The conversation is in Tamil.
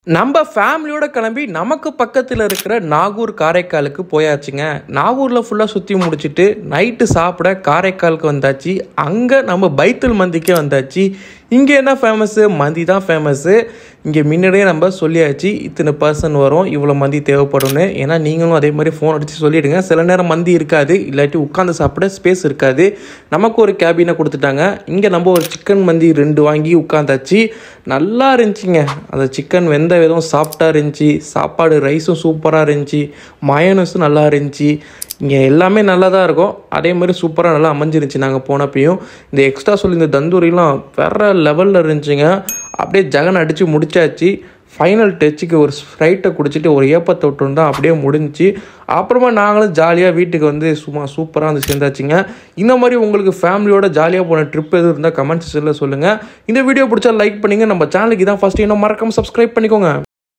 நம்ம ஃபேமிலியோட கிளம்பி நமக்கு பக்கத்தில் இருக்கிற நாகூர் காரைக்காலுக்கு போயாச்சுங்க. நாகூரில் ஃபுல்லாக சுற்றி முடிச்சுட்டு நைட்டு சாப்பிட காரைக்காலுக்கு வந்தாச்சு. அங்கே நம்ம பைத்துல் மந்திக்கே வந்தாச்சு. இங்கே என்ன ஃபேமஸ்ஸு? மந்தி தான் ஃபேமஸ்ஸு. இங்கே முன்னாடியே நம்ம சொல்லியாச்சு இத்தனை பர்சன் வரும், இவ்வளோ மந்தி தேவைப்படும்னு. ஏன்னா நீங்களும் அதே மாதிரி ஃபோன் அடித்து சொல்லிவிடுங்க. சில நேரம் மந்தி இருக்காது, இல்லாட்டி உட்காந்து சாப்பிட ஸ்பேஸ் இருக்காது. நமக்கு ஒரு கேபினை கொடுத்துட்டாங்க. இங்கே நம்ம ஒரு சிக்கன் மந்தி 2 வாங்கி உட்காந்தாச்சு. நல்லா இருந்துச்சுங்க. அந்த சிக்கன் வெந்த விதம் சாஃப்டாக இருந்துச்சு. சாப்பாடு ரைஸும் சூப்பராக இருந்துச்சு. மயோனஸும் நல்லா இருந்துச்சு. இங்கே எல்லாமே நல்லா தான் இருக்கும். அதே மாதிரி சூப்பராக நல்லா அமைஞ்சிருந்துச்சு. நாங்கள் போனப்பையும் இந்த எக்ஸ்ட்ரா சொல்லி இந்த தந்தூரிலாம் வேறு லெவலில் இருந்துச்சுங்க. அப்படியே ஜகன் அடித்து முடிச்சாச்சு. ஃபைனல் டச்சுக்கு ஒரு ஸ்ப்ரைட்டை குடிச்சிட்டு ஒரு ஏப்பத்தை விட்டு தான் அப்படியே முடிஞ்சிச்சு. அப்புறமா நாங்களும் ஜாலியாக வீட்டுக்கு வந்து சும்மா சூப்பராக வந்து சேர்ந்தாச்சுங்க. இந்த மாதிரி உங்களுக்கு ஃபேமிலியோட ஜாலியாக போன ட்ரிப் எதுவும் இருந்தால் கமெண்ட் செக்ஷனில் சொல்லுங்கள். இந்த வீடியோ பிடிச்சா லைக் பண்ணிங்க. நம்ம சேனலுக்கு தான் ஃபஸ்ட்டு இன்னும் மறக்காமல் சப்ஸ்கிரைப் பண்ணிக்கோங்க.